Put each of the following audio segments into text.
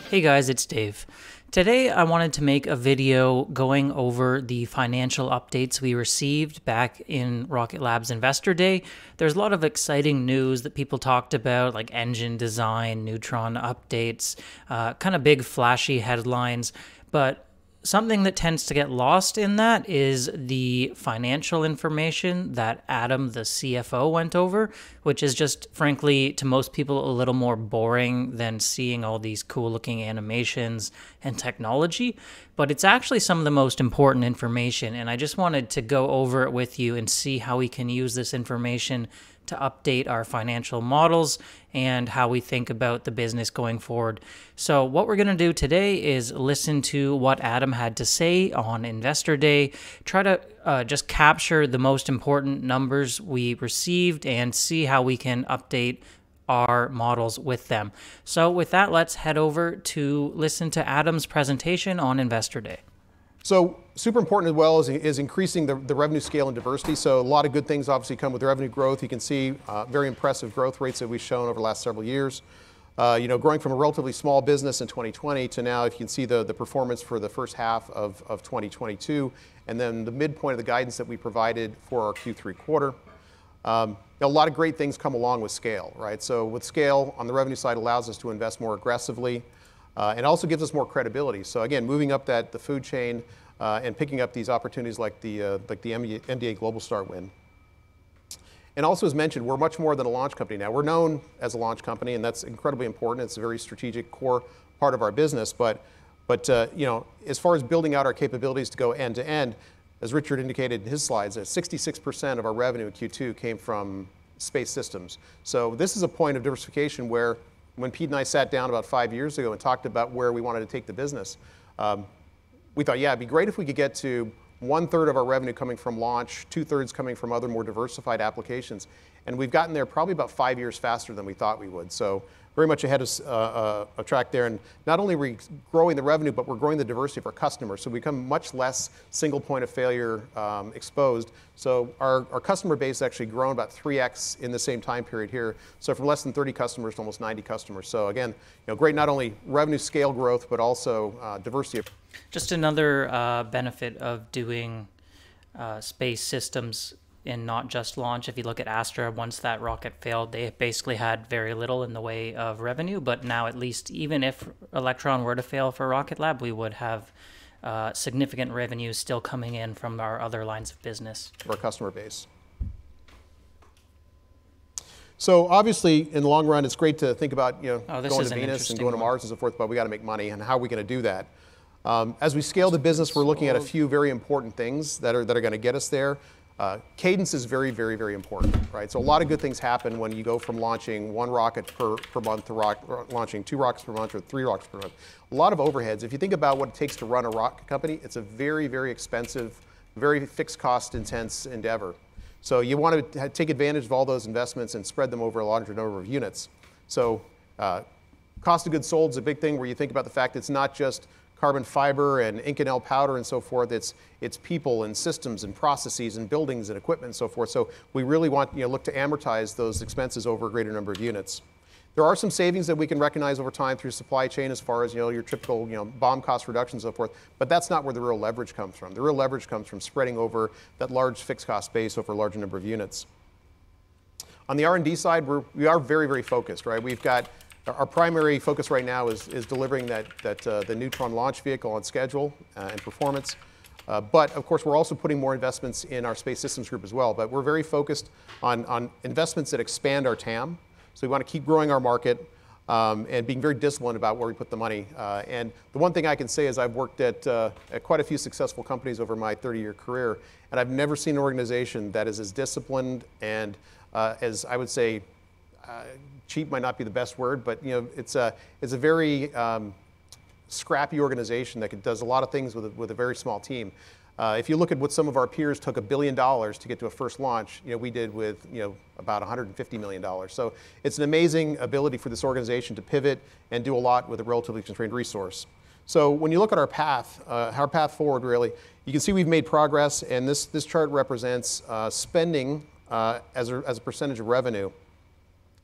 Hey guys, it's Dave. Today I wanted to make a video going over the financial updates we received back in Rocket Lab's Investor Day. There's a lot of exciting news that people talked about, like engine design, Neutron updates, kind of big flashy headlines, but something that tends to get lost in that is the financial information that Adam, the CFO, went over, which is just, frankly, to most people, a little more boring than seeing all these cool-looking animations and technology. But it's actually some of the most important information, and I just wanted to go over it with you and see how we can use this information to update our financial models and how we think about the business going forward. So what we're going to do today is listen to what Adam had to say on Investor Day, try to just capture the most important numbers we received and see how we can update our models with them. So with that, let's head over to listen to Adam's presentation on Investor Day. So super important as well is increasing the revenue scale and diversity. So a lot of good things obviously come with revenue growth. You can see very impressive growth rates that we've shown over the last several years. Growing from a relatively small business in 2020 to now, if you can see the performance for the first half of 2022, and then the midpoint of the guidance that we provided for our Q3 quarter. A lot of great things come along with scale, right? So with scale on the revenue side allows us to invest more aggressively. It also gives us more credibility. So again, moving up the food chain and picking up these opportunities like the MDA Globalstar win. And also as mentioned, we're much more than a launch company now. We're known as a launch company, and that's incredibly important. It's a very strategic core part of our business. But as far as building out our capabilities to go end to end, as Richard indicated in his slides, 66% of our revenue in Q2 came from space systems. So this is a point of diversification where when Pete and I sat down about 5 years ago and talked about where we wanted to take the business, we thought, yeah, it'd be great if we could get to 1/3 of our revenue coming from launch, 2/3 coming from other more diversified applications. And we've gotten there probably about 5 years faster than we thought we would. So very much ahead of track there. And not only are we growing the revenue, but we're growing the diversity of our customers. So we become much less single point of failure exposed. So our customer base has actually grown about 3x in the same time period here. So from less than 30 customers to almost 90 customers. So again, great not only revenue scale growth, but also diversity. Just another benefit of doing space systems and not just launch. If you look at Astra, once that rocket failed, they basically had very little in the way of revenue. But now, at least, even if Electron were to fail for Rocket Lab, we would have significant revenue still coming in from our other lines of business. Our customer base. So obviously, in the long run, it's great to think about going to Venus and going to Mars and so forth, but we got to make money, and how are we going to do that? As we scale the business, we're looking at a few very important things that are going to get us there. Cadence is very, very, very important, right? So a lot of good things happen when you go from launching 1 rocket per month to launching 2 rockets per month or 3 rockets per month. A lot of overheads. If you think about what it takes to run a rocket company, it's a very, very expensive, very fixed cost intense endeavor. So you want to take advantage of all those investments and spread them over a larger number of units. So cost of goods sold is a big thing where you think about the fact it's not just carbon fiber and Inconel powder and so forth. It's people and systems and processes and buildings and equipment and so forth. So we really want look to amortize those expenses over a greater number of units. There are some savings that we can recognize over time through supply chain as far as your typical BOM cost reduction and so forth. But that's not where the real leverage comes from. The real leverage comes from spreading over that large fixed cost base over a larger number of units. On the R&D side, we are very, very focused, right? We've got our primary focus right now is delivering the Neutron launch vehicle on schedule and performance. But of course, we're also putting more investments in our space systems group as well. But we're very focused on investments that expand our TAM. So we want to keep growing our market and being very disciplined about where we put the money. And the one thing I can say is I've worked at quite a few successful companies over my 30-year career, and I've never seen an organization that is as disciplined and as I would say, cheap might not be the best word, but it's a very scrappy organization that does a lot of things with a very small team. If you look at what some of our peers took $1 billion to get to a first launch, we did with about $150 million. So it's an amazing ability for this organization to pivot and do a lot with a relatively constrained resource. So when you look at our path forward, really, you can see we've made progress, and this chart represents spending as a percentage of revenue.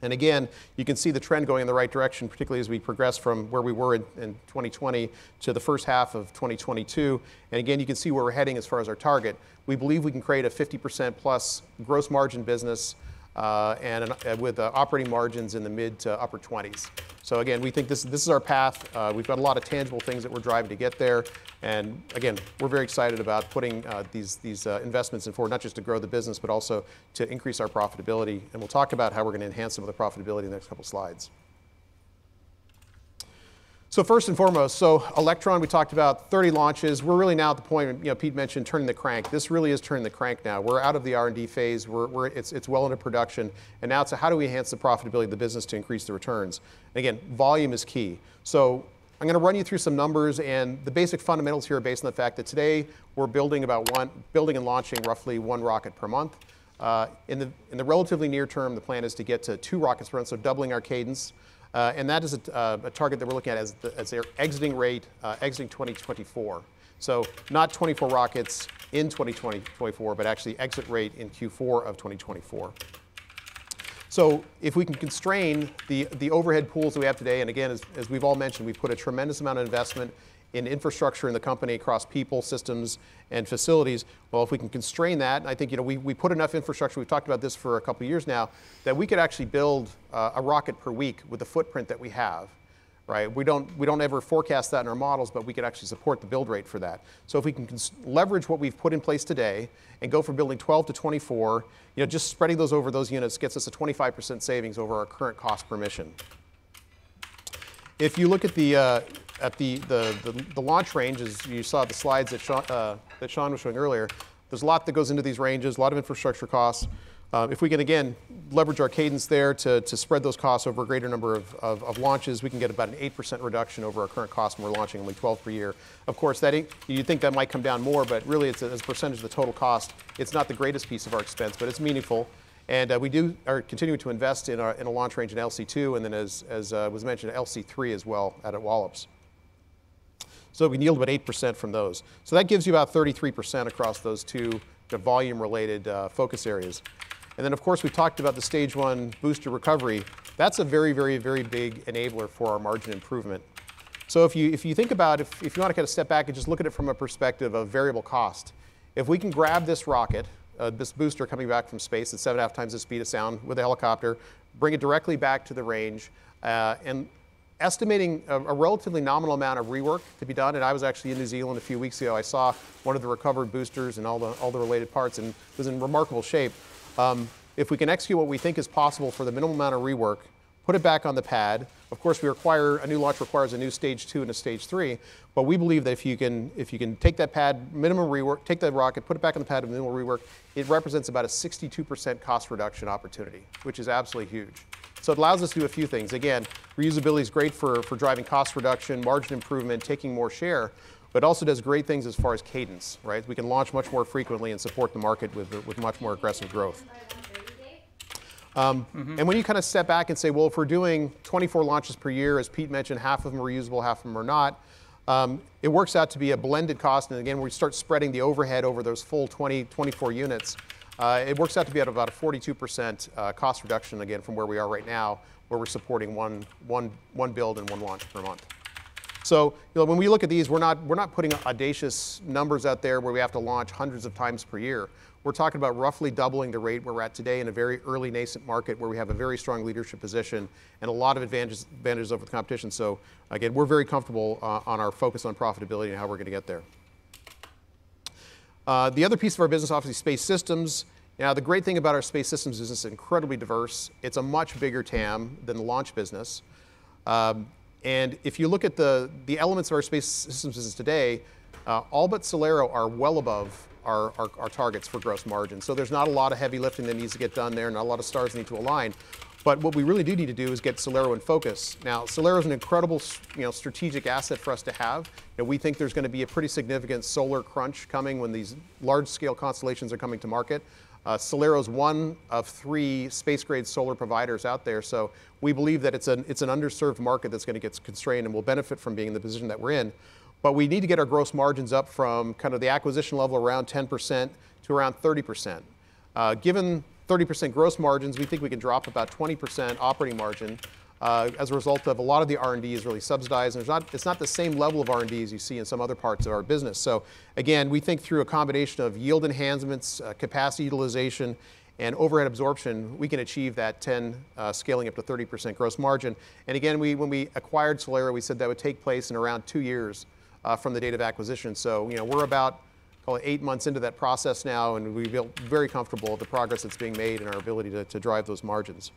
And again, you can see the trend going in the right direction, particularly as we progress from where we were in 2020 to the first half of 2022. And again, you can see where we're heading as far as our target. We believe we can create a 50% plus gross margin business with operating margins in the mid to upper 20s. So again, we think this is our path. We've got a lot of tangible things that we're driving to get there. And again, we're very excited about putting these investments in forward, not just to grow the business, but also to increase our profitability. And we'll talk about how we're going to enhance some of the profitability in the next couple slides. So first and foremost, Electron, we talked about 30 launches. We're really now at the point, Pete mentioned turning the crank. This really is turning the crank now. We're out of the R&D phase. It's well into production. And now it's how do we enhance the profitability of the business to increase the returns? And again, volume is key. So I'm going to run you through some numbers, and the basic fundamentals here are based on the fact that today we're building and launching roughly 1 rocket per month. In the relatively near term, the plan is to get to 2 rockets per month, so doubling our cadence. And that is a target that we're looking at as their exiting rate, exiting 2024. So not 24 rockets in 2024, but actually exit rate in Q4 of 2024. So if we can constrain the overhead pools that we have today, and again, as we've all mentioned, we've put a tremendous amount of investment in infrastructure in the company across people, systems, and facilities. Well, if we can constrain that, and I think we put enough infrastructure, we've talked about this for a couple of years now, that we could actually build a rocket per week with the footprint that we have. Right? We don't ever forecast that in our models, but we could actually support the build rate for that. So if we can leverage what we've put in place today and go from building 12 to 24, just spreading those over those units gets us a 25% savings over our current cost per mission. If you look at the launch range, as you saw the slides that Sean was showing earlier, there's a lot that goes into these ranges, a lot of infrastructure costs. If we can, again, leverage our cadence there to spread those costs over a greater number of launches, we can get about an 8% reduction over our current cost when we're launching only 12 per year. Of course, you'd think that might come down more, but really it's as a percentage of the total cost. It's not the greatest piece of our expense, but it's meaningful. And we are continuing to invest in a launch range in LC2, and then as was mentioned, LC3 as well at Wallops. So we can yield about 8% from those. So that gives you about 33% across those two volume-related focus areas. And then, of course, we talked about the stage 1 booster recovery. That's a very, very, very big enabler for our margin improvement. So if you think about, if you want to kind of step back and just look at it from a perspective of variable cost, if we can grab this rocket, this booster coming back from space at 7.5 times the speed of sound with a helicopter, bring it directly back to the range, and estimating a relatively nominal amount of rework to be done, and I was actually in New Zealand a few weeks ago. I saw one of the recovered boosters and all the related parts, and it was in remarkable shape. If we can execute what we think is possible for the minimal amount of rework, put it back on the pad. Of course, a new launch requires a new stage 2 and a stage 3, but we believe that if you can take that pad, minimum rework, take that rocket, put it back on the pad with minimal rework, it represents about a 62% cost reduction opportunity, which is absolutely huge. So it allows us to do a few things. Again, reusability is great for driving cost reduction, margin improvement, taking more share, but also does great things as far as cadence, right? We can launch much more frequently and support the market with much more aggressive growth. And when you kind of step back and say, well, if we're doing 24 launches per year, as Pete mentioned, half of them are reusable, half of them are not, it works out to be a blended cost. And again, when we start spreading the overhead over those full 24 units, it works out to be at about a 42% cost reduction, again, from where we are right now, where we're supporting one build and 1 launch per month. So when we look at these, we're not putting audacious numbers out there where we have to launch hundreds of times per year. We're talking about roughly doubling the rate where we're at today in a very early nascent market where we have a very strong leadership position and a lot of advantages over the competition. So again, we're very comfortable on our focus on profitability and how we're going to get there. The other piece of our business, obviously, space systems. Now, the great thing about our space systems business is incredibly diverse. It's a much bigger TAM than the launch business. And if you look at the elements of our space systems business today, all but Solero are well above our targets for gross margin. So there's not a lot of heavy lifting that needs to get done there, not a lot of stars need to align. But what we really do need to do is get Solero in focus. Now, Solero is an incredible strategic asset for us to have. We think there's going to be a pretty significant solar crunch coming when these large-scale constellations are coming to market. Solero is one of 3 space-grade solar providers out there, so we believe that it's an underserved market that's going to get constrained and will benefit from being in the position that we're in. But we need to get our gross margins up from kind of the acquisition level around 10% to around 30%. Given 30% gross margins. We think we can drop about 20% operating margin as a result of a lot of the R&D is really subsidized. And it's not the same level of R&D as you see in some other parts of our business. So again, we think through a combination of yield enhancements, capacity utilization, and overhead absorption, we can achieve that 10 scaling up to 30% gross margin. And again, when we acquired Solera, we said that would take place in around 2 years from the date of acquisition. So we're about, call it 8 months into that process now, and we feel very comfortable with the progress that's being made and our ability to drive those margins.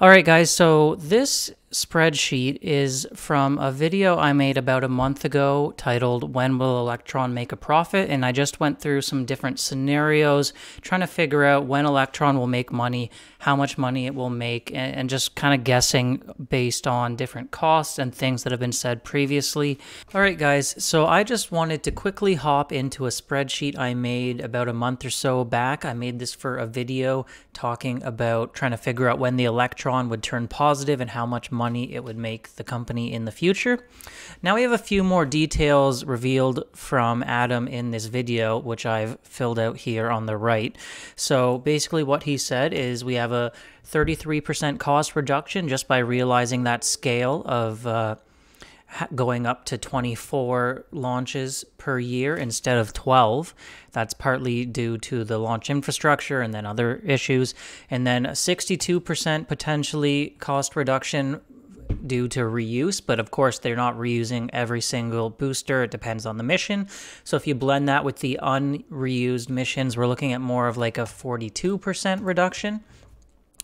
All right, guys, so this spreadsheet is from a video I made about a month ago titled "When Will Electron Make a Profit?" And I just went through some different scenarios trying to figure out when Electron will make money, how much money it will make, and just kind of guessing based on different costs and things that have been said previously. All right, guys, so I just wanted to quickly hop into a spreadsheet I made about a month or so back. I made this for a video talking about trying to figure out when the Electron would turn positive and how much money it would make the company in the future. Now we have a few more details revealed from Adam in this video, which I've filled out here on the right. So basically what he said is we have a 33% cost reduction just by realizing that scale of going up to 24 launches per year instead of 12. That's partly due to the launch infrastructure and then other issues. And then a 62% potentially cost reduction due to reuse, but of course they're not reusing every single booster. It depends on the mission. So if you blend that with the unreused missions, we're looking at more of like a 42% reduction.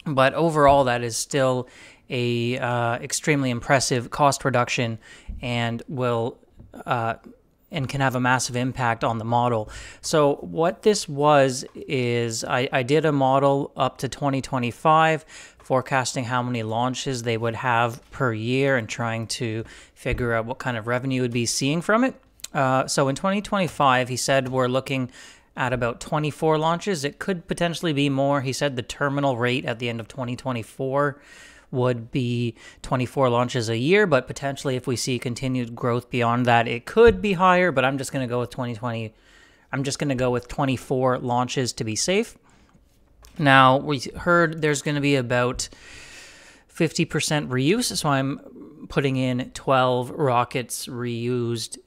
But overall, that is still a extremely impressive cost reduction and will and can have a massive impact on the model. So what this was is I did a model up to 2025, forecasting how many launches they would have per year and trying to figure out what kind of revenue would be seeing from it. So in 2025, he said we're looking at about 24 launches. It could potentially be more. He said the terminal rate at the end of 2024 would be 24 launches a year, but potentially if we see continued growth beyond that, it could be higher, but I'm just going to go with 2020. I'm just going to go with 24 launches to be safe. Now, we heard there's going to be about 50% reuse, so I'm putting in 12 rockets reused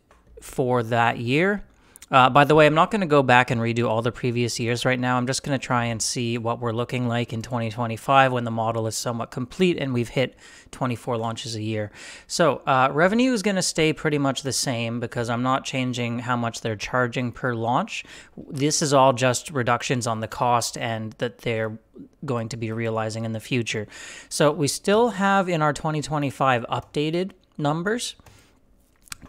for that year. By the way, I'm not going to go back and redo all the previous years right now. I'm just going to try and see what we're looking like in 2025 when the model is somewhat complete and we've hit 24 launches a year. So revenue is going to stay pretty much the same because I'm not changing how much they're charging per launch. This is all just reductions on the cost and that they're going to be realizing in the future. So we still have in our 2025 updated numbers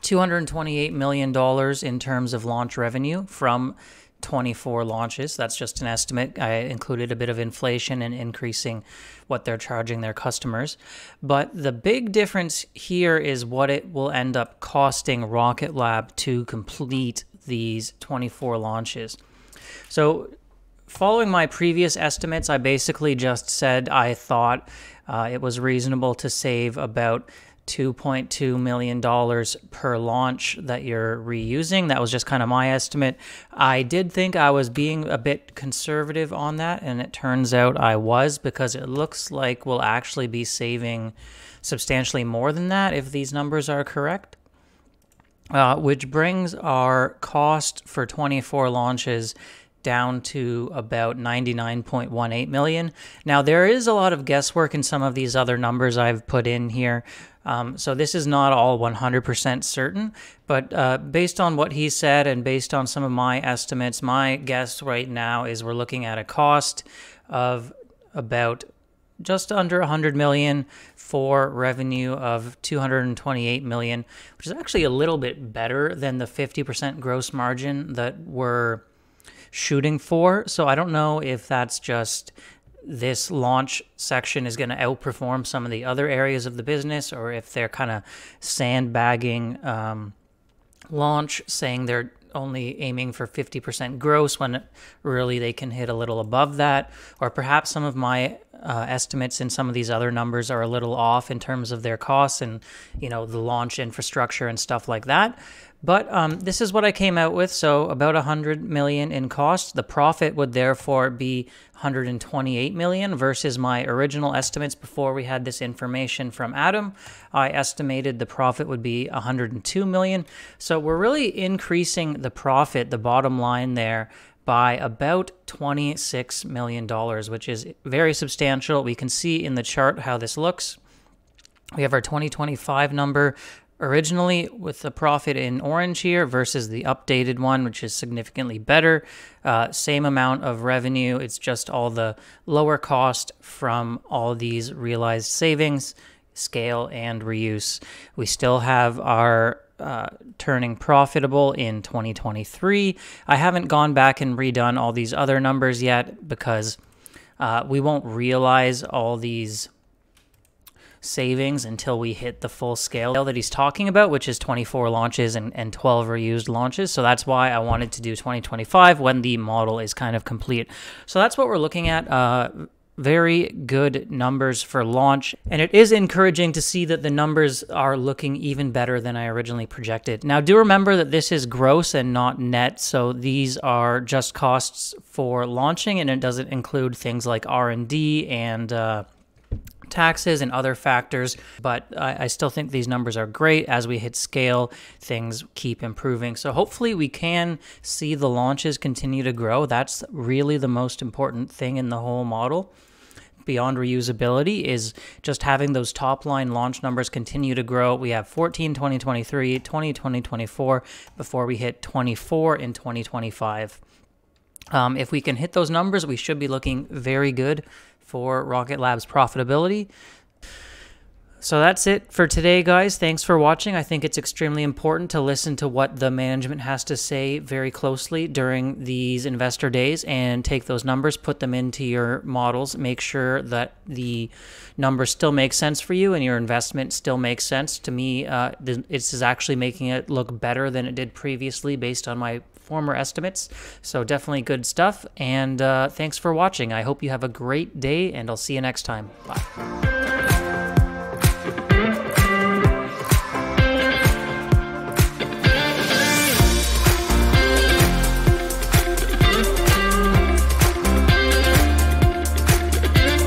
$228 million in terms of launch revenue from 24 launches. That's just an estimate. I included a bit of inflation and increasing what they're charging their customers. But the big difference here is what it will end up costing Rocket Lab to complete these 24 launches. So following my previous estimates, I basically just said I thought it was reasonable to save about $2.2 million per launch that you're reusing. That was just kind of my estimate. I did think I was being a bit conservative on that, and it turns out I was, because it looks like we'll actually be saving substantially more than that if these numbers are correct. Which brings our cost for 24 launches down to about $99.18 million. Now, there is a lot of guesswork in some of these other numbers I've put in here. So this is not all 100% certain, but based on what he said and based on some of my estimates, my guess right now is we're looking at a cost of about just under $100 million for revenue of $228 million, which is actually a little bit better than the 50% gross margin that we're shooting for. So I don't know if that's just this launch section is going to outperform some of the other areas of the business, or if they're kind of sandbagging launch, saying they're only aiming for 50% gross when really they can hit a little above that, or perhaps some of my estimates in some of these other numbers are a little off in terms of their costs and, you know, the launch infrastructure and stuff like that. But this is what I came out with. So about 100 million in cost. The profit would therefore be 128 million versus my original estimates before we had this information from Adam. I estimated the profit would be 102 million. So we're really increasing the profit, the bottom line there, by about $26 million, which is very substantial. We can see in the chart how this looks. We have our 2025 number originally with the profit in orange here versus the updated one, which is significantly better. Same amount of revenue. It's just all the lower cost from all these realized savings, scale, and reuse. We still have our turning profitable in 2023. I haven't gone back and redone all these other numbers yet because we won't realize all these savings until we hit the full scale that he's talking about, which is 24 launches and 12 reused launches. So that's why I wanted to do 2025 when the model is kind of complete. So that's what we're looking at. Very good numbers for launch, and it is encouraging to see that the numbers are looking even better than I originally projected. Now, do remember that this is gross and not net, so these are just costs for launching, and it doesn't include things like R&D and taxes and other factors, but I still think these numbers are great. As we hit scale, things keep improving. So hopefully we can see the launches continue to grow. That's really the most important thing in the whole model. Beyond reusability is just having those top line launch numbers continue to grow. We have 14 2023, 20 2024 before we hit 24 in 2025. If we can hit those numbers, we should be looking very good for Rocket Lab's profitability. So that's it for today, guys. Thanks for watching. I think it's extremely important to listen to what the management has to say very closely during these investor days and take those numbers, put them into your models, make sure that the numbers still make sense for you and your investment still makes sense. To me, this is actually making it look better than it did previously based on my former estimates. So definitely good stuff. And thanks for watching. I hope you have a great day, and I'll see you next time. Bye.